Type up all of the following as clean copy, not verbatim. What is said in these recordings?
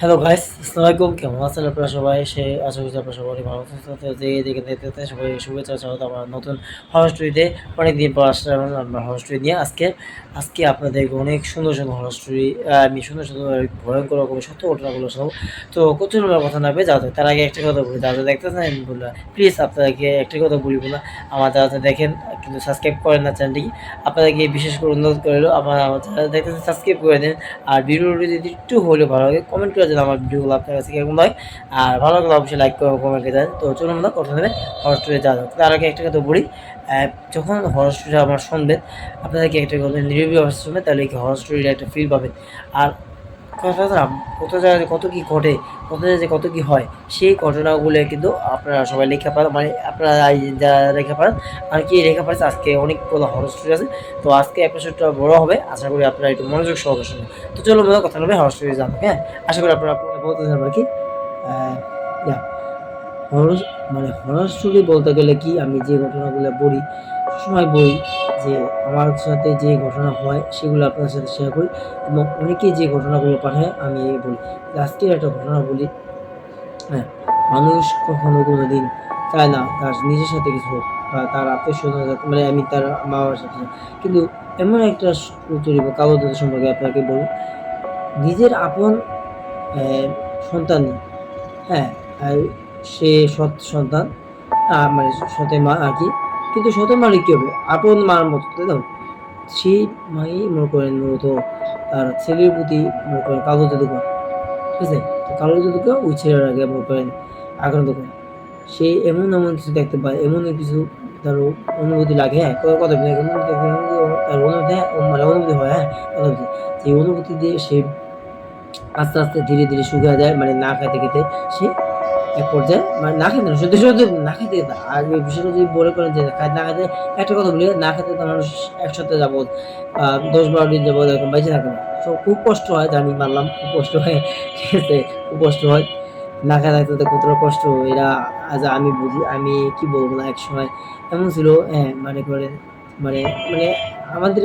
Hello guys, আসসালামু আলাইকুম। কেমন আছেন আপনারা সবাই? আশা করছি আপনারা সবাই অনেক ভালো আছেন। তো যে যেখানে দেখতে সবাই শুভেচ্ছা স্বাগত আমার নতুন হরর স্টোরিতে। অনেকদিন পর আসলাম আমরা হরর স্টোরি নিয়ে। আজকে আপনাদেরকে অনেক সুন্দর সুন্দর হরর স্টোরি, আমি সুন্দর সুন্দর ভয়ঙ্কর রকমের সত্য ঘটনাগুলো শোনাবো। তো প্রচুর কথা না হবে যাতে তার আগে একটা কথা বলি, যারা দেখতেছেন আমি বললাম প্লিজ আপনাদেরকে একটা কথা বলবো না, আমার যারা দেখেন কিন্তু সাবস্ক্রাইব করেন না চ্যানেলটি, আপনাদেরকে বিশেষ করে অনুরোধ করলো আমার যারা দেখতেছেন সাবস্ক্রাইব করে দেন। আর ভিডিওটি যদি একটু হলেও ভালো লাগে কমেন্ট করে দেন আমার ভিডিওগুলো আপনার কাছে কেমন হয়। আর ভালো লাগলে অবশ্যই লাইক করে কমেন্টে দেন। তো চলুন আমরা কথা নেবে হরর স্টোরি যাওয়া যাক। তার আগে একটা কথা বলি, যখন হরর স্টোরি আমার শুনবেন আপনাদেরকে একটা কথা নিরিবিলি অবস্থা শুনবেন, তাহলে কি হরর স্টোরির একটা ফিল পাবেন। আর কথা কত জায়গায় কত কী ঘটে, কত জায়গায় কত কী হয়, সেই ঘটনাগুলো কিন্তু আপনারা সবাই লেখা পারেন, মানে আপনারা যারা লেখা পারেন আর কি লেখা পারেছে। আজকে অনেকগুলো হরর স্টোরি আছে, তো আজকে এপিসোডটা বড় হবে, আশা করি আপনারা একটু মনোযোগ সহকারে শুনবেন। তো চলো আমরা কথা বলবে হরর স্টোরি জানবো। হ্যাঁ, আশা করি আপনারা বলতে চান আর কি হরর, মানে হরর স্টোরি বলতে গেলে কি, আমি যে ঘটনাগুলো বলি সবসময় বলি যে আমার সাথে যে ঘটনা হয় সেগুলো আপনার সাথে শেয়ার করি, এবং অনেকেই যে ঘটনাগুলো পাঠায় আমি বলি। আজকের একটা ঘটনা বলি। হ্যাঁ, মানুষ কখনো কোনো দিন চায় না তার নিজের সাথে কিছু হোক বা তার আত্মীয় স্বজনের সাথে, মানে আমি তার মা বাবার সাথে। কিন্তু এমন একটা চুরি বা কালো জাদু সম্পর্কে আপনাকে বলব, নিজের আপন সন্তান, হ্যাঁ, আর সে সৎ সন্তান, মানে সতের মা আর কি। কিন্তু সতের মারে কী হবে, আপন মার মতো, তাই না? সেই মাই মনে করেন মূলত তার ছেলের প্রতি মনে করেন কালো জাদু করে, ঠিক আছে? তো কালো জাদুকে ওই ছেলের আগে মনে করেন আক্রান্ত করে। সে এমন কিছু দেখতে পায়, এমন কিছু তার অনুভূতি লাগে, হ্যাঁ, কথা বলে তার অনুভূতি, মানে অনুভূতি হয়, হ্যাঁ, অনুভূতি। সেই অনুভূতি দিয়ে সে আস্তে আস্তে ধীরে ধীরে শুকিয়ে যায়, মানে না খাইতে খেতে সে এক পর্যায়ে, মানে না খেতে না, সত্যি সত্যি না খেতে খেতে, আর এই বিষয়টা যদি বলে করেন যে না খেতে, একটা কথা বলি, না খেতে তো মানুষ ১ সপ্তাহ যাবৎ ১০-১২ দিন যাবৎ এরকম বেঁচে থাকে না। তো খুব কষ্ট হয়, জানি মানলাম খুব কষ্ট হয়, ঠিক আছে? খুব কষ্ট হয়। না খেয়ে থাকতে কতটা কষ্ট এরা আজ আমি বুঝি। আমি কি বলবো না, একসময় এমন ছিল, হ্যাঁ, মানে করেন, মানে মানে আমাদের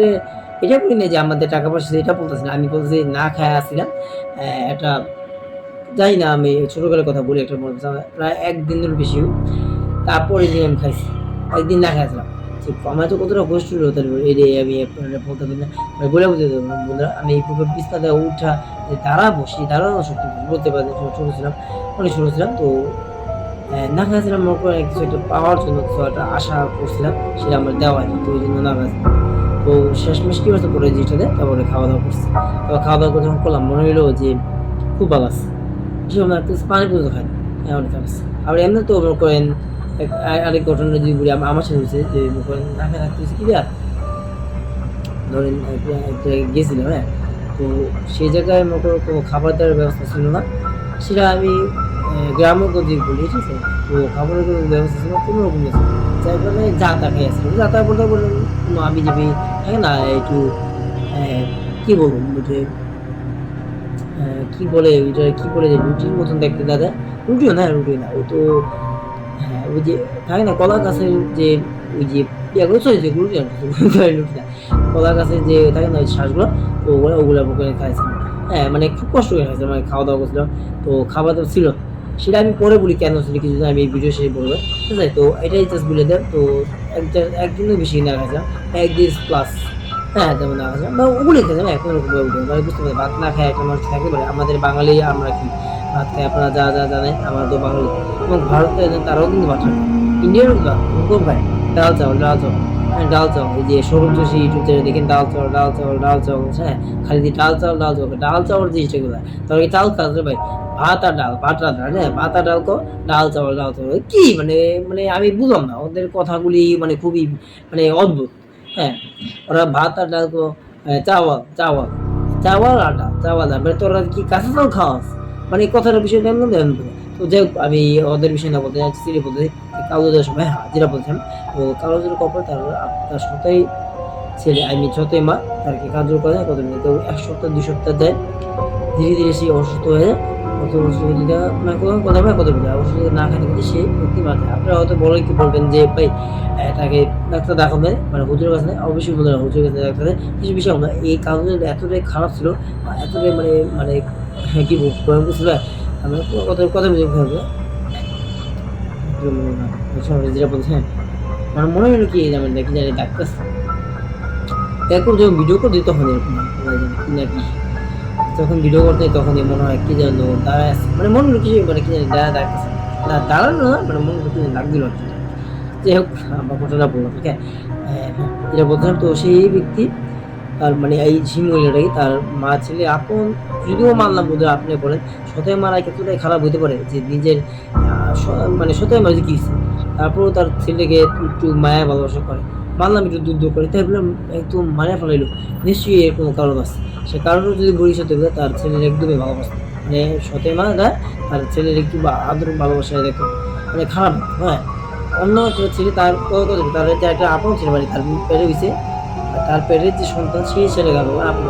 এটা বলি না যে আমাদের টাকা পয়সা, এটা বলতেছি না। আমি বলতেছি না খায়া আছিলাম। একটা, জানি না, আমি ছোটবেলার কথা বলি, একটা মনে পড়ছে, প্রায় ১ দিনেরও বেশি। তারপরের দিন আমি খাইছি। একদিন না খাইছিলাম। ঠিক আমার তো কতটা কষ্ট হলো তাহলে এটাই আমি আপনাদের বলতে পারি না। মানে বলে বুঝাতে পারবো না বন্ধুরা। আমি এই বিছানা থেকে উঠা যে দাঁড়াবো, সেই দাঁড়ানোর শক্তি বলতে পারি না। ছোট ছিলাম, অনেক ছোট ছিলাম। তো না খাইছিলাম মনে করেন কিছু একটা পাওয়ার জন্য, কিছু একটা আশা করছিলাম। সেটা আমার দেওয়া হয়নি। তো ওইজন্য না খাইছিলাম। তো শেষমেশ কি হয়েছে, পরে জিনিসটা দেয়, তারপরে খাওয়া-দাওয়া করছি। তারপর খাওয়া-দাওয়া করে যখন করলাম মনে হইলো যে খুব ভালো আছে। এসব না পানি পর্যন্ত খাই না। অনেক আছে। আবার এমনিতেও মনে করেন আরেক ঘটনা যদি বলি, আমার সাথে হয়েছে যে মনে করেন না খেয়ে থাকতে হয়েছে কি দিয়া, ধরেন একটা গেছিলাম, হ্যাঁ? তো সেই জায়গায় মনে করো কোনো খাবার-দাবারের ব্যবস্থা ছিল না। সেটা আমি গ্রামের যদি বলি, ঠিক আছে? তো খাবারের কোনো ব্যবস্থা ছিল না, কোনোরকম কিছু না। যার কারণে যা-তা খাইয়াছিলাম। যা-তা বলতে কোনো হাবি-জাবি থাকে না, একটু অ্যা কি বলবো ওইটা, কি বলে ওইটা, কি বলে যে রুটির মতন দেখতে দাদা, রুটিও না, রুটি না। ও তো, হ্যাঁ, ওই যে থাকে না কলা গাছের যে ওই যে ইয়াগুলো, সরি যে রুটি না, রুটি না। কলা গাছের যে থাকে না ওই শ্বাসগুলো, তো ওগুলা করে খাইছিলাম। হ্যাঁ, মানে খুব কষ্ট করে খাইছিলাম, মানে খাওয়া-দাওয়া করছিলাম। তো খাবার-দাবার ছিল। সেটা আমি পরে বলি কেন ছিল, কিছু আমি এই ভিডিও শেষে বলবো। ঠিক আছে? তো এটাই জাস্ট বলে দেন। তো একদিনও বেশি না খাইছিলাম। ১ দিন প্লাস। হ্যাঁ, তেমন না খাইছিলাম। বা ওগুলোই খেতাম, হ্যাঁ, কোনরকমভাবে উঠে, মানে বুঝতে পারি ভাত না খায় একটা মানুষ থাকতে পারে। আমাদের বাঙালি আমরা কি ভাত খাই, আপনারা যারা জানেন, আমরা তো বাঙালি। এবং ভারতে তারাও কিন্তু ভাত খায়। ইন্ডিয়ারও কিন্তু ওরকম খায়। ডাল চাওয়াল, ডাল চাওয়াল। হ্যাঁ, ডাল চাওয়াল। এই যে সৌরভ যোশী ইউটিউব চ্যানেলে দেখেন ডাল চাওয়াল, ডাল চাওয়াল, ডাল চাওয়াল, হ্যাঁ? খালি দিয়ে ডাল চাওয়াল, ডাল চাওয়াল। ডাল চাওয়াল জিনিসটা কোথায়? তাহলে কি চাল খাস রে ভাই? ভাত আর ডাল, ভাত আর ডাল, হ্যাঁ? ভাত আর ডাল কো, ডাল চাওয়াল, ডাল চাওয়াল। কি মানে, মানে আমি বুঝলাম না। ওদের কথাগুলি মানে খুবই মানে অদ্ভুত। হ্যাঁ? ওরা ভাত আর ডাল কো, চাওয়াল, চাওয়াল। চাওয়াল আর ডাল, চাওয়াল আর মানে তোরা কি কাঁচা চাল খাওয়াস? মানে এই কথাটার বিষয়টা এমন দেন তো। তো যাই হোক, আমি ওদের বিষয় না বলতে চাচ্ছি, সিরি বলতে চাই। কালো জাদুর সময়, হ্যাঁ, যেটা বলছিলাম। তো কালো জাদুর কপাল তার সতই ছেলে, আই মিন সতই মা তাকে কাজল করে কতদিন, তো ১ সপ্তাহ ২ সপ্তাহ যায়। ধীরে ধীরে সে অসুস্থ হয়ে যায়। অসুস্থতা মানে কোনো কথা বলে কথা বলে অসুস্থ না খেতে খেতে সে মৃত্যু মারা যায়। আপনারা হয়তো বলে কি বলবেন যে ভাই তাকে ডাক্তার দেখানো যায়, মানে হুজুরের কাছে নেয়, অবশ্যই বলে হুজুরের কাছে ডাক্তার দেয়। কিছু বিষয় আমরা এই কাগজের এতটাই খারাপ ছিল, এতটাই মানে মানে হ্যাঁ কি প্রয়োগ করছিল আমি কথা কথা বুঝে থাকবে যেটা বলছে হ্যাঁ আমার মনে হলো কি জানেন নাকি জানি ডাক্তার এরকম যখন ভিডিও করে দিই তখন এরকম কি না কি যখন ভিডিও করতে তখনই মনে হয় কি যেন দাঁড়ায় আছে মানে মনে হলো কি মানে কি জানি দাঁড়াচ্ছে না দাঁড়ানো না মানে মনে হলো কি লাগ দিল আর কি যাই হোক আমার ঘটনা বললাম ঠিক আছে যেটা বলছিলাম তো সেই ব্যক্তি তার মানে এই ঝিমুলিটাকে তার মা ছেলে আপন যদিও মানলাম বোধ হয় আপনি বলেন সতয় মারা ক্ষেত্রে খারাপ হতে পারে যে নিজের মানে সতয় মারা কি তারপরেও তার ছেলেকে একটু মায়া ভালোবাসা করে মানলাম একটু দুধ করে তাই বললাম একদম মায়া ফেলাইলো নিশ্চয়ই এর কোনো কারণ আছে সে কারণও যদি ভবিষ্যতে তার ছেলের একদমই ভালোবাসে মানে সতয় মা দেয় তার ছেলের একটু আদর ভালোবাসায় দেখো মানে খারাপ হ্যাঁ অন্য একটা ছেলে তার তার যে একটা আপন ছেলে মানে তার পেটে হয়েছে তার পেটের যে সন্তান সেই ছেলে গেল আপনি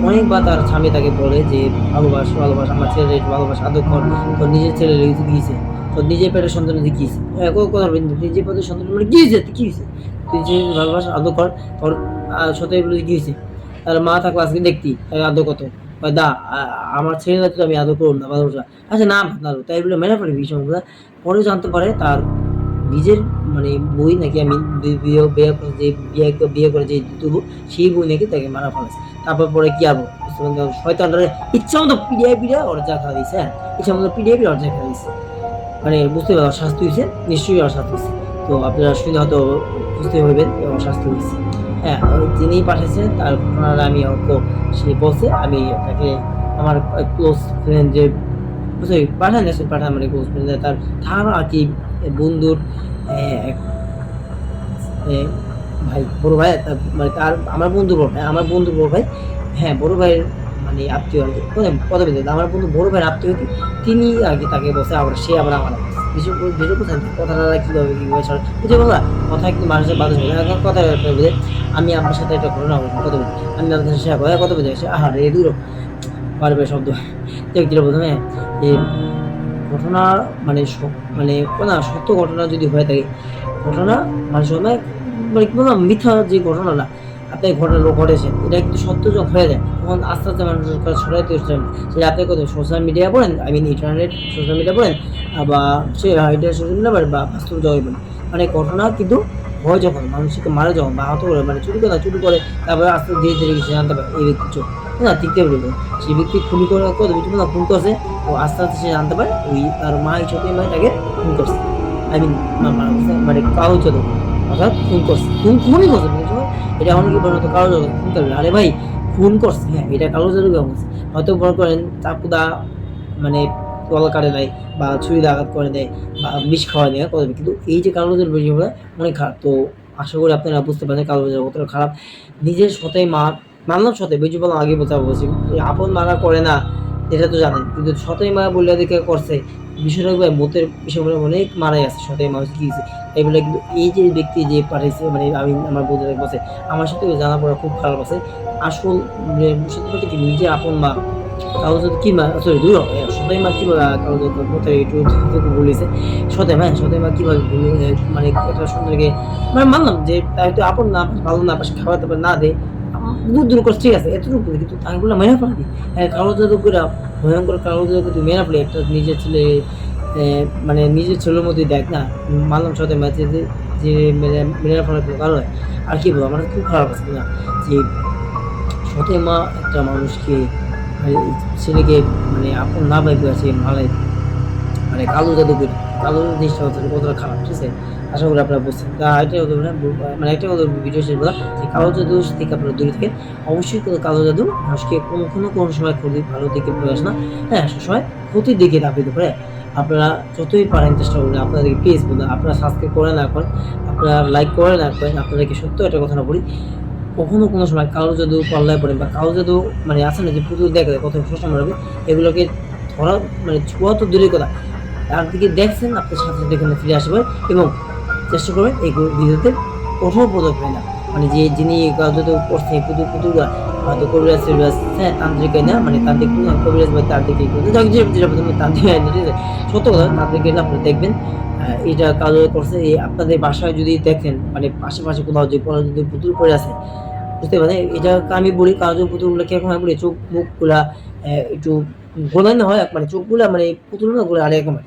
অনেকবার তার স্বামী তাকে বলে যে ভালোবাস আমার ছেলে একটু ভালোবাস আদর কর তোর নিজের ছেলে গিয়েছে তোর নিজের পেটের সন্তান গিয়েছে কথা নিজের পেটের সন্তান মানে গিয়েছে কি হয়েছে তুই যে ভালোবাস আদর কর তোর সত্যি বলে গিয়েছে তার মা থাকলে আজকে দেখতি আদর কত দা আমার ছেলে তো আমি আদর করুন না ভালোবাসা আচ্ছা না ভালো তাই বলে মেনে পড়ে বিষয়গুলো পরে জানতে পারে তার নিজের মানে বই নাকি আমি বিয়ে করে যে দুটো সেই বই নাকি তাকে মারা ফেলেছে তারপর পরে কি আবো শয়তানরা ইচ্ছা মতো পিডিয়া ওর যা খাওয়া দিয়েছে হ্যাঁ ইচ্ছা মতো পিডিয়া ওর যা খাওয়া দিয়েছে মানে বুঝতে পারো শাস্তি হয়েছে নিশ্চয়ই অশাস্তি হয়েছে তো আপনারা শুনে হয়তো বুঝতে হইবেন অশাস্তি হয়েছে হ্যাঁ যিনি পাঠিয়েছেন তার ঘটনাটা আমি অল্প সে বলছে আমি তাকে আমার ক্লোজ ফ্রেন্ড যে পাঠান মানে ক্লোজ ফ্রেন্ড তার ধারণা আর কি বন্ধুর ভাই বড় ভাই মানে তার আমার বন্ধু বড় ভাই হ্যাঁ বড় ভাইয়ের মানে আত্মীয় আর কি কথা বলতে আমার বন্ধু বড় ভাইয়ের আত্মীয় তিনি আর কি তাকে বসে আবার সে আবার আমার কিছু কথাটা কীভাবে বুঝে বললাম কথা একটু মানুষের বাধা কথা বলে আমি আপনার সাথে একটা ঘটনা কথা বলি আমি আপনার সাথে শেয়ার করে কথা বলতে আহার এ দূর বারবার শব্দ যেটা প্রথমে যে ঘটনা মানে মানে না সত্য ঘটনা যদি হয়ে থাকে ঘটনা মানে সময় মানে কি বললাম মিথ্যা যে ঘটনাটা আপনার ঘটনা ঘটেছে এটা একটু সত্য যখন হয়ে যায় তখন আস্তে আস্তে মানুষের কাছে ছড়াইতে সেটা আপনি কত সোশ্যাল মিডিয়া পড়েন I mean internet social media পড়েন বা সে এটা সোশ্যাল মিডিয়া পড়েন বা বাস্তব জগৎ বলেন মানে ঘটনা কিন্তু হয় যখন মানুষকে মারে যখন বা আহত করে মানে চুরি করে তারপরে আস্তে ধীরে ধীরে কিছু জানতে পারে এই ব্যক্তি চোখ না ঠিকঠাক বলবো সেই ব্যক্তি খুনি করে কত কিছু না ফোন করছে ও আস্তে আস্তে সে জানতে পারে ওই তার মা এই ছোট মাই তাকে ফোন করছে আই মিন মানে কাউ ছোট অর্থাৎ ফোন করছে খুনই করছে এটা অনেকে বলে হয়তো কারো ফোন করবে আরে ভাই ফোন করছে হ্যাঁ এটা কালো জাদু করছে হয়তো মনে করেন চাকুদা মানে গলা কাটে দেয় বা ছুরি আঘাত করে দেয় বা বিষ খাওয়া দেয় করবে কিন্তু এই যে কালো জাদুর বিষয়গুলো অনেক খারাপ তো আশা করি আপনারা বুঝতে পারেন কালো জাদু কতটা খারাপ নিজের সাথে মানলাম সাথে বেজু বলা আগে বলছি আপন মারা করে না এটা তো জানেন কিন্তু সতই মা বললে দেখে করছে বিষয়টা মতের বিষয় অনেক মারাই আছে সতই মা গিয়েছে এই বলে কিন্তু এই যে ব্যক্তি যে পাঠাইছে মানে আমি আমার বন্ধুদের বলছে আমার সাথে জানা পড়া খুব খারাপ আছে আসল সত্যি কি নিজে আপন মা কারো যদি কি মা সরি দূর সতই মা কি কারো কোথায় একটু বলেছে সতই মা কিভাবে মানে একটা সুন্দরকে মানে মানলাম যে তাই তো আপন না ভালো না খাবার দাবার না দেয় দূর করে ঠিক আছে এতটুকু কিন্তু তাইগুলো মেনে ফেলি কালো জাদু করে ভয়ঙ্কর কালো জাদু তুই মেনে ফেলি একটা নিজের ছেলে মানে নিজের ছেলের মধ্যে দেখ না মানলাম সাথে ম্যাচে যে মেনে ফেলার কোনো কারণ আর কি বলবো আমার খুব খারাপ আছে না যে সতে মা একটা মানুষকে ছেলেকে মানে আপন না পাইবে আছে মানে কালো জাদু করে কালো জিনিসটা হচ্ছে কতটা খারাপ ঠিক আছে আশা করি আপনারা বুঝছেন তা এটাই হতে পারে মানে একটা কথা ভিডিও শেষ বলা যে কালো জাদু থেকে আপনারা দূরে থাকেন অবশ্যই কালো জাদু মানুষকে কোনো সময় ক্ষতি ভালো দিকে প্রয়োগ আসে না হ্যাঁ সবসময় ক্ষতির দিকে ধাপিত করে আপনারা যতই পারেন চেষ্টা করবেন আপনাদেরকে প্লিজ বলুন আপনারা সাবস্ক্রাইব করে না করেন আপনারা লাইক করে না করেন আপনাদেরকে সত্য একটা কথা না বলি কখনো কোনো সময় কালো জাদু পাল্লায় পড়েন বা কালো জাদু মানে আসে না যে পুতুল দেখা যায় কত সবসময় হবে এগুলোকে ধরা মানে ছোঁয়া তো দূরের কথা তার দিকে দেখছেন আপনার সাথে সাথে এখানে ফিরে আসবেন এবং চেষ্টা করবেন এই ভিডিওতে কঠোর পদক্ষেপ না মানে যে যিনি কাজটা করছে পুতুলরা হয়তো কবিরাজ হ্যাঁ তান্ত্রিক না মানে তান্ত্রিক কবিরাজ বা তান্ত্রিক তান্ত্রিক সত্য কথা তান্ত্রিক আপনারা দেখবেন এটা কাজ করছে এই আপনাদের বাসায় যদি দেখেন মানে পাশাপাশি কোথাও যে কোনো যদি পুতুল পড়ে আছে বুঝতে পারেন? এটা আমি বলি কাগজের পুতুলগুলো কিরকম হয় বলি, চোখ মুখগুলা একটু গোলানো হয়, মানে চোখগুলা মানে পুতুলগুলো আরেকরকম হয়।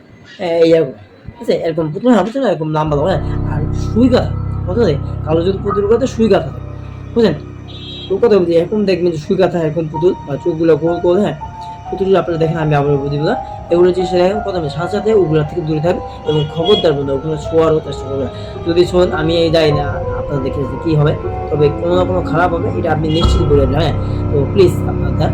এইরকম, ঠিক আছে? এরকম পুতুল হয় বুঝছেন না? এরকম লম্বা, লম্বা, হ্যাঁ? আর সুই গাঁথা, বুঝলেন? কালো যদি পুতুলগুলোতে সুই গাঁথা থাকে, বুঝলেন? তো কথা বলছি, এরকম দেখবেন যে সুই গাঁথা এরকম পুতুল বা চোখগুলো গোল, গোল, হ্যাঁ? পুতুলগুলো আপনারা দেখেন, আমি আবারও বলে দিলাম। এগুলো জিনিস দেখেন কথা বলছি, সাথে, সাথে ওগুলা থেকে দূরে থাকবেন এবং খবরদার বন্ধুরা ওগুলো ছোঁয়ারও চেষ্টা করবেন না। যদি ছোঁয়ান আমি এই জানি না আপনারা দেখে যে কি হবে। তবে কোনো না কোনো খারাপ হবে এটা আপনি নিশ্চিত বলে দিলাম, হ্যাঁ? তো প্লিজ আপনারা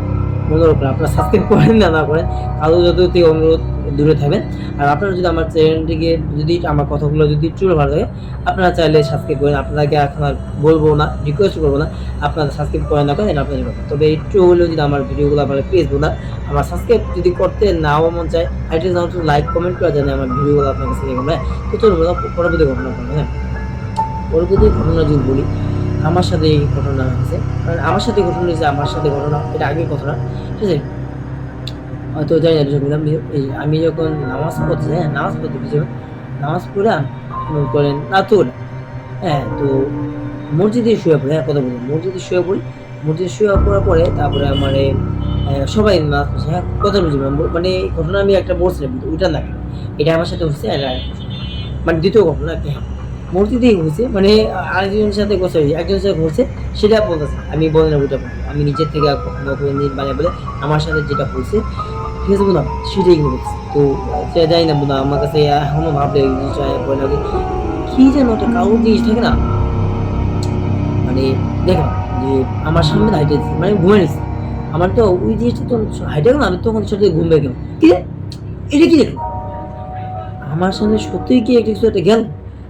মনে রাখবেন, আপনারা সাবস্ক্রাইব করেন না, না করেন, কারো যতটুকু অনুরোধ দূরে থাকবেন। আর আপনারা যদি আমার চ্যানেলটিকে যদি আমার কথাগুলো যদি একটু ভালো লাগে, আপনারা চাইলে সাবস্ক্রাইব করেন। আপনাদেরকে এখন আর বলবো না, রিকোয়েস্ট করবো না, আপনারা সাবস্ক্রাইব করেন না করেন এটা আপনাদের ব্যাপার। তবে একটু হলেও যদি আমার ভিডিওগুলো আপনারা প্লিজ বলুন, আমার সাবস্ক্রাইব যদি করতে নাও মন চায়, আইটি জানো তো লাইক কমেন্ট করা জানে আমার ভিডিওগুলো আপনার কাছে কেমন, হ্যাঁ? তো চলুন পরবর্তী ঘটনা বলবো, হ্যাঁ? পরবর্তী ঘটনা যদি বলি, আমার সাথে এই ঘটনা হয়েছে, কারণ আমার সাথে ঘটনা হয়েছে, আমার সাথে ঘটনা এটা আগের ঘটনা, ঠিক আছে? হয়তো জানি না বিষয়গুলো। আমি যখন নামাজ পড়ছি, হ্যাঁ? নামাজ পড়তে বুঝে নামাজ পড়া মনে করেন রাতুল, হ্যাঁ? তো মসজিদে শুয়ে পড়ি, হ্যাঁ? কথা বলি, মসজিদে শুয়ে পড়ি। মসজিদে শুয়ে পড়ার পরে তারপরে আমারে সবাই নামাজ পড়ছে, হ্যাঁ? কথা বলছি মানে এই ঘটনা আমি একটা বলছিলাম কিন্তু ওইটা না, এটা আমার সাথে হচ্ছে এটা মানে দ্বিতীয় ঘটনা আরকি, হ্যাঁ? মসজিদেই হয়েছে, মানে আরেকজনের সাথে ঘটছে, একজনের সাথে ঘটছে সেটা বলতেছে। আমি বলি না ওইটা বলি। আমি নিজের থেকে কখনো বানিয়ে বলে আমার সাথে যেটা হয়েছে, ঠিক আছে বললাম, সেটাই বলেছি। তো সেটা জানি না বললাম, আমার কাছে এখনো ভাবলে এই জিনিসটা ভয় লাগে। কি যেন একটা কারোর জিনিস থাকে না, মানে দেখলাম যে আমার সামনে হাইটে মানে ঘুমাই নিচ্ছে। আমার তো ওই জিনিসটা তো হাইটে গেল, আমি তখন সাথে ঘুম পেয়ে গেলাম। কি রে? এটা কি দেখলাম? আমার সামনে সত্যিই কি একটা কিছু একটা গেল।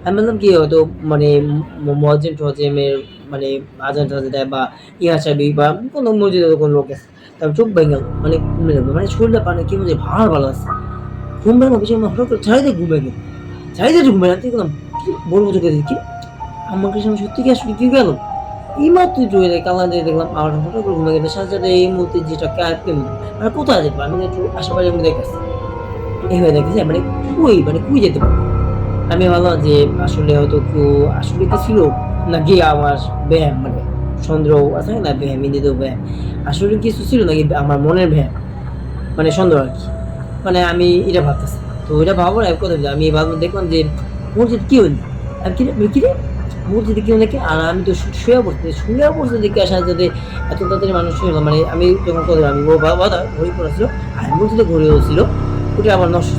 আমি বললাম কি হয়তো মানে মুয়াজ্জিন টুয়াজ্জিমের মানে আজান টাজান দেয় বা ইয়া সাহেবি বা কোনো মসজিদে কোনো লোক আছে। তারপর চোখ ভেঙে গেল। মানে ঘুমিয়ে গেল। মানে শরীরটা মানে কি বলছে ভার ভালো লাগছে। ঘুম ভেঙে বেশি হঠাৎ করে ঝাড়িতে ঘুমিয়ে গেল। ঝাড়িতে ঘুমিয়ে গেলাম। দেখলাম বলবো চোখে দেখি আমার কাছে সত্যি কি আসলে কি গেল? এইমাত্র জুয়েলে কালনা দিয়ে দেখলাম আর হঠাৎ করে ঘুমিয়ে গেছে। সাথে, সাথে এই মুহূর্তে যেটা মানে কোথায় যেতে পারি? আমি একটু আশেপাশে দেখেছি। এইভাবে দেখেছি মানে কই যেতে পারি? আমি ভাবলাম যে আসলে হয়তো কেউ আসলে কি ছিল নাকি আমার ব্যায়াম, মানে সন্দেহ আছে না, ব্যায়াম ইন্দিত ব্যায়াম আসলে কিছু ছিল নাকি আমার মনের ব্যায়াম, মানে সন্দেহ আর কি, মানে আমি এটা ভাবতেছি। তো এটা ভাবার এক কথা আমি ভাবলাম, দেখলাম যে মসজিদ কি হইল, আমি কি রে মসজিদে কি নাকি, আর আমি তো শুয়ে পড়তে দেখে আসা যাতে এত তাড়াতাড়ি মানুষ শুয়ে গেল। মানে আমি যখন কথা আমি ও বাবা ঘড়ি পড়েছিল আর মসজিদে ঘড়ি হচ্ছিল, ওটা আবার নষ্ট,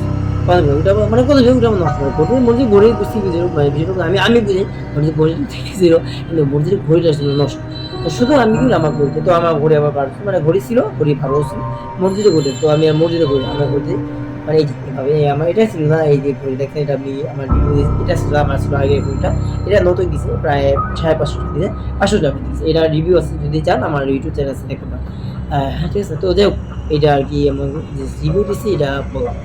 ওটা মানে কথা ওটা আমার নষ্ট হয় ঘড়ি মসজিদ ঘড়ি বুঝতে বুঝে বিষয়টা আমি বুঝি মসজিদ ঘড়ি থেকেছিল, কিন্তু মসজিদের ঘড়িটা ছিল নষ্ট। তো শুধু আমি কি আমার ঘড়িতে, তো আমার ঘড়ি আবার পারছি, মানে ঘড়ি ছিল, ঘড়ি ভালো ছিল, মসজিদে ঘড়ি, তো আমি আর মসজিদে ঘড়ি আমার ঘড়িতে মানে এই যে এভাবে আমার এটা ছিল না, এই যে ঘড়ি দেখেন এটা আমি আমার এটা ছিল আমার ছিল আগের ঘড়িটা, এটা নতুন দিছে প্রায় 550 টাকা দিছে, 500 টাকা দিছে। এটা রিভিউ আছে, যদি চান আমার ইউটিউব চ্যানেল আছে দেখতে পারেন। হ্যাঁ ঠিক আছে, তো যাই হোক এটা আর কি এমন যে রিভিউ দিছি এটা বললাম।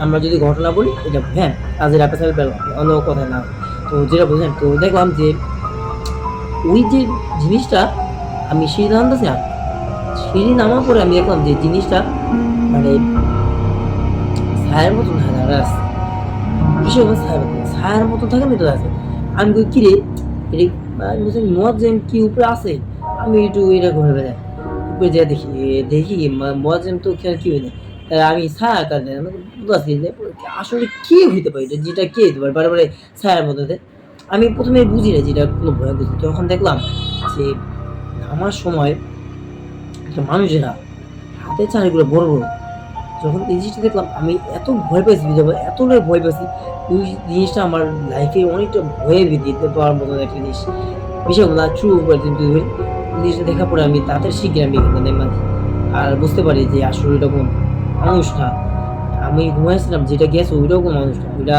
আমরা যদি ঘটনা বলি এটা, হ্যাঁ, কাজের আপাচাল বেল অন্য কথা না। তো যেটা বলছেন, তো দেখলাম যে ওই যে জিনিসটা আমি সিঁড়ি নামতেছিলাম, সিঁড়ি নামার পরে আমি দেখলাম যে জিনিসটা মানে ছায়ার মতন দাঁড়া আছে। কিসের মতো ছায়ার মতো থাকে না, তো আছে। আমি কই কি রে, এটা আমি বলছি মুয়াজ্জিম কি উপরে আছে? আমি একটু এটা ঘুরে বেড়াই, উপরে যেয়ে দেখি মুয়াজ্জিম তো কি হইছে, আমি ছায়া আকার দেয় আমি বুঝতেছি যে আসলে কে হইতে পারে, এটা যেটা কে হইতে পারে বারে বারে ছায়ার মধ্যে। আমি প্রথমে বুঝি না যে এটা কোনো ভয় কিছু, তখন দেখলাম যে আমার সময় একটা মানুষেরা হাতের চারিগুলো বড় বড়। যখন এই জিনিসটা দেখলাম আমি এত ভয় পেয়েছি, এতটাই ভয় পেয়েছি, ওই জিনিসটা আমার লাইফে অনেকটা ভয়ে দিতে পাওয়ার মতো একটা জিনিস, বিষয়গুলো ট্রু কিন্তু জিনিসটা দেখার পরে আমি তাড়াতাড়ি শিখে আমি মানে আর বুঝতে পারি যে আসলে এটা কোনো মানুষ না। আমি ঘুমাইছিলাম যেটা গেছে ওইটাও কোনো মানুষ না, ওইটা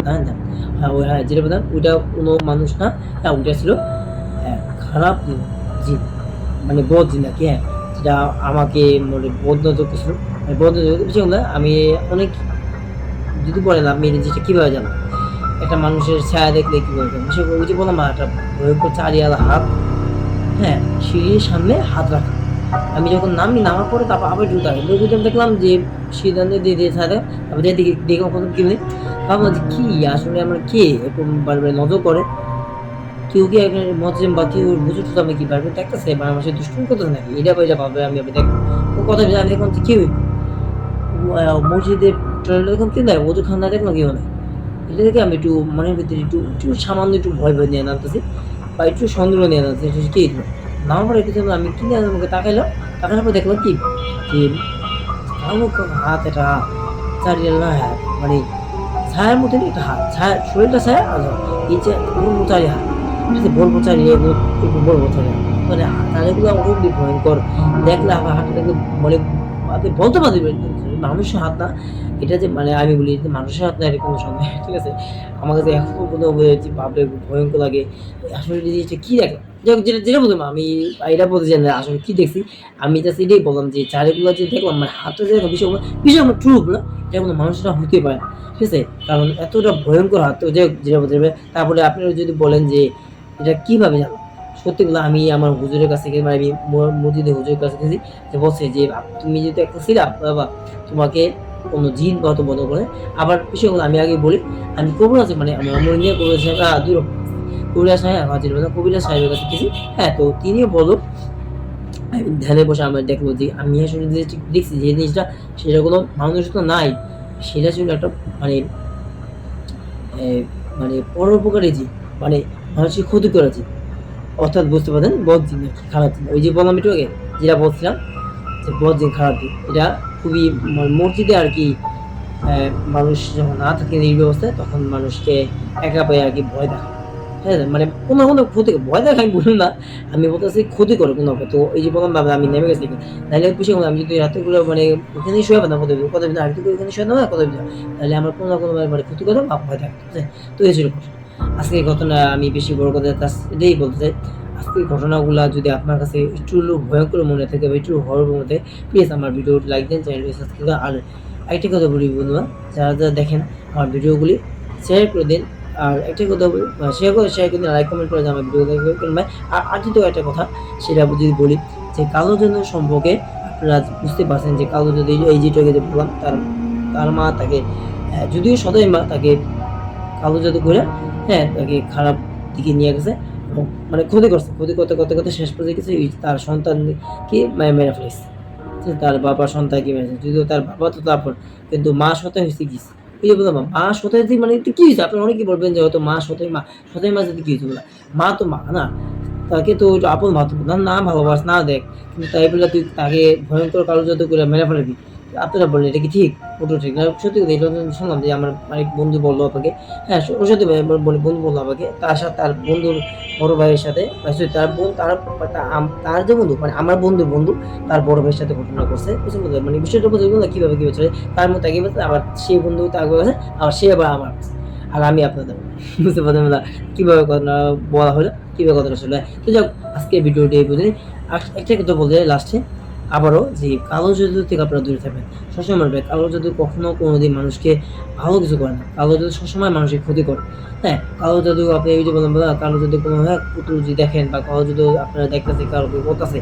হ্যাঁ না, হ্যাঁ ওই হ্যাঁ যেটা বললাম ওইটা কোনো মানুষ না, হ্যাঁ ওইটা ছিল হ্যাঁ খারাপ জিন, মানে বদ জিন নাকি, হ্যাঁ যেটা আমাকে মানে বদনজর করছিল, মানে বদনজর বিষয়গুলো আমি অনেক যদি বলেন আপনি এই জিনিসটা কীভাবে জানো, একটা মানুষের ছায়া দেখলে কীভাবে জানো, সে ওই যে বললাম একটা ভয়ঙ্কর চারিয়ালা হাত, হ্যাঁ সিঁড়ির সামনে হাত রাখা। আমি যখন নামার পরে তারপর আবার জুতা দেখলাম যে সিদ্ধান্তে দিয়ে ছাড়ে, তারপর দেখি দেখে কত কি নেই, ভাবলাম যে কি আসলে আমার কে এরকম বারবার নজর করে, কেউ কি একটা মুসলিম বা কেউ হুজুর তো আমি কি পারবে দেখতেছে বা আমার সাথে দুষ্টুমি করতেছে নাকি এটা বাইরা ভাবে আমি দেখ ও কথা বলে আমি দেখলাম যে কেউ মসজিদের টয়লেট দেখলাম কেউ নাই ওজু খান না দেখলাম কেউ নাই এটা দেখে আমি একটু মনের ভিতরে একটু একটু সামান্য একটু ভয় নিয়ে নামতেছি বা একটু সন্দেহ নিয়ে নামতেছি এটা কি নামার পরে কিছু আমি কি নিয়ে আমাকে তাকাইলাম তাকানোর পর দেখলাম কি যে কালো হাত এটা চারিয়ে না হাত মানে ছায়ার মধ্যে একটা হাত ছায়া শরীরটা ছায়া আর এই যে ব্রহ্মচারী হাত ঠিক আছে ব্রহ্মচারী এগুলো একটু ব্রহ্মচারী হাত মানে হাত এগুলো খুবই ভয়ঙ্কর দেখলে আমার হাতটা দেখলে মানে আপনি বলতে পারবেন মানুষের হাত না এটা যে মানে আমি বলি যে মানুষের হাত না এরকম সন্দেহ ঠিক আছে আমার কাছে এখন পর্যন্ত হয়েছে বাপরে ভয়ঙ্কর লাগে আসলে জিনিসটা কী দেখলাম যাই হোক যেটা যেটা বললাম আমি এটা বলতে চাই না আসলে কী দেখছি আমি জাস্ট এটাই বললাম যে চারিগুলো যে দেখলাম মানে হাতটা যে বিষয়গুলো বিষয়গুলো ট্রুগুলো এটা কোনো মানুষরা হতে পারে না ঠিক আছে কারণ এতটা ভয়ঙ্কর হাত তো যে যেটা বলতে হবে তারপরে আপনারা যদি বলেন যে এটা কীভাবে জানো সত্যিগুলো আমি আমার হুজুরের কাছ থেকে মানে আমি মসজিদে হুজুরের কাছে গেছি যে বলছে যে তুমি যেহেতু একটা ছিলা বাবা তোমাকে কোনো জিন হয়তো বন্ধ করে আবার বিষয়গুলো আমি আগে বলি আমি কবিরাজ মানে আমি আমার নিয়ে কবিরাজ সাহেব দূর কবিরাজ সাহেব হাজির কবিরাজ সাহেবের কাছে গেছি হ্যাঁ তো তিনিও বলো আমি ধ্যানে বসে আমরা দেখলো যে আমি আসলে যে দেখছি যে জিনিসটা সেটা কোনো মানুষ তো নাই সেটা ছিল একটা মানে মানে পরোপকারী জীব মানে মানুষের ক্ষতি করা জীব অর্থাৎ বুঝতে পারছেন বদ জিন খারাপ জিন ওই যে বললাম একটু আগে যেটা বলছিলাম যে বদ জিন খারাপ জিন এটা খুবই মসজিদে আর কি মানুষ যখন না থাকে এই ব্যবস্থায় তখন মানুষকে একা পায়ে আর কি ভয় দেখায় হ্যাঁ মানে কোনো কোনো ক্ষতি ভয় দেখায় আমি বলুন না আমি বলতেছি ক্ষতি করে কোনো তো এই যে বললাম বাবা আমি নেমে গেছি নাহলে বিষয় আমি যদি রাত্রিগুলো মানে ওখানেই শুয়ে পেতাম কথা আর কি ওখানে শুয়ে দেবো কথা তাহলে আমার কোনো না কোনো মানে ক্ষতি করে বা ভয় থাকতো তো এই ছিল আজকে ঘটনা আমি বেশি বড় কথা এটাই বলতে চাই আজকের ঘটনাগুলো যদি আপনার কাছে একটু ভয়ঙ্কর মনে থাকে বা একটু হরর মনে থাকে প্লিজ আমার ভিডিও লাইক দেন চ্যানেলটি সাবস্ক্রাইব করেন আর একটা কথা বলি বন্ধুরা যারা যারা দেখেন আমার ভিডিওগুলি শেয়ার করে দিন আর একটা কথা শেয়ার করে দিন লাইক কমেন্ট করে আমার ভিডিও দেখবেন ভাই আর দ্বিতীয় একটা কথা সেটা যদি বলি যে কালো জাদু সম্পর্কে আপনারা বুঝতে পারছেন যে কালো জাদু এই যেটাকে যে বললাম তার মা তাকে যদিও সদয় মা তাকে কালো জাদু করে হ্যাঁ তাকে খারাপ দিকে নিয়ে গেছে এবং মানে ক্ষতি করতে শেষ পর্যন্ত কিছু তার সন্তানকে মেরে ফেলেছে তার বাবার সন্তানকে মেরেছে যদিও তার বাবা তো তারপর কিন্তু মা সতে হয়েছে কি ওই যে বললাম মা সতে মানে একটু কি হয়েছে আপনারা অনেকেই বলবেন যে হয়তো মা সতে মা যদি কি হয়েছে বলা মা তো মা না তাকে তো আপন মা তো না ভালোবাস না দেখ কিন্তু তাই বলে তুই তাকে ভয়ঙ্কর কালো জাদু করে মেরে ফেলবি আপনারা বললেন এটা কি ঠিক ওটা ঠিক না সত্যি কথা এটা শুনলাম যে আমার অনেক বন্ধু বললো আপনাকে হ্যাঁ ওর সাথে বন্ধু বললো আমাকে তার সাথে তার বন্ধুর বড় ভাইয়ের সাথে তার বোন তার যে বন্ধু মানে আমার বন্ধুর বন্ধু তার বড় ভাইয়ের সাথে ঘটনা করছে বুঝতে পারলেন মানে বিষয়টা বুঝতে না কীভাবে কী হচ্ছে তার মতো এগিয়ে গেছে আবার সেই বন্ধু তার কাছে আবার সে আবার আমার আর আমি আপনাদের বুঝতে পারলাম না কীভাবে কথা বলা হলো কীভাবে কথাটা শুনলো তো যাক আজকে ভিডিওটি এই বুঝলি একটা কথা বলতে লাস্টে আবারও যে কালো জাদু থেকে আপনারা দূরে থাকবেন সবসময় মনে রাখবেন কালো জাদু কখনো কোনোদিন মানুষকে ভালো কিছু করে না কালো জাদু সবসময় মানুষের ক্ষতি করে হ্যাঁ কালো জাদু আপনি এই যে বললাম কালো জাদু কোনো পুতুল যদি দেখেন বা কালো জাদু আপনারা দেখতেছে কারো করতেছে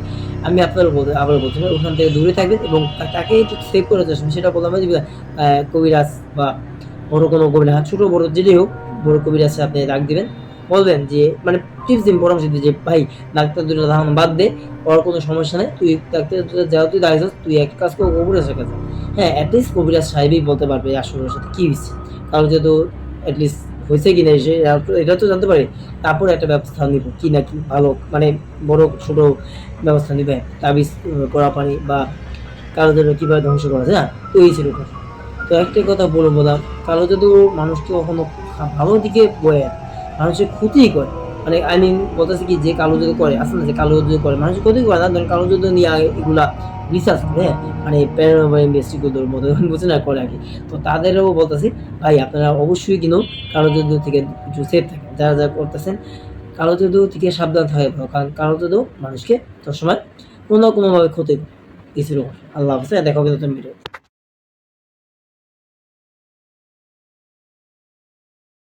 আমি আপনারা আবার বলছি ওখান থেকে দূরে থাকবেন এবং তাকে একটু সেভ করে যাচ্ছেন সেটা বললাম যে কবিরাজ বা বড় কোনো কবিরাজ ছোটো বড় যেটাই হোক বড় কবিরাজ আপনি ডাক দিবেন বলবেন যে মানে টিপস দিন পরামর্শ দিতে যে ভাই ডাক্তার দুটো ধারণা বাদ দে ওর কোনো সমস্যা নেই তুই ডাক্তার যাও তুই দাঁড়িয়েছ তুই একটা কাজ করো কবিরাজের কাছে হ্যাঁ অ্যাটলিস্ট কবিরাজ সাহেবই বলতে পারবে আসলে ওর সাথে কী হয়েছে কারণ যেহেতু অ্যাটলিস্ট হয়েছে কি না সে এটা তো জানতে পারে তারপরে একটা ব্যবস্থা নিব কি না কি ভালো মানে বড় ছোটো ব্যবস্থা নিবে তাবিজ করা পানি বা কারো জন্য কীভাবে ধ্বংস করা যায় তো এই ছিল কথা তো একটাই কথা বলবো না কারো যদি মানুষকে কখনো ভালো দিকে বয়ে মানুষের ক্ষতিই করে মানে আই মিন বলতেছে কি যে কালো জাদু করে আসলে না যে কালো জাদু করে মানুষের ক্ষতি করে না ধরেন কালো জাদু নিয়ে এগুলা রিসার্চ করে মানে প্যারানর্মাল ইনভেস্টিগেটর মতো বুঝে না করে আর কি তো তাদেরও বলতেছি ভাই আপনারা অবশ্যই কিন্তু কালো জাদু থেকে একটু সেফ থাকেন যারা যারা করতেছেন কালো জাদু থেকে সাবধান থাকে কারণ কালো জাদু মানুষকে সবসময় কোনো না কোনোভাবে ক্ষতি করে কিছু আল্লাহ হাফেজ দেখা হবে নতুন ভিডিও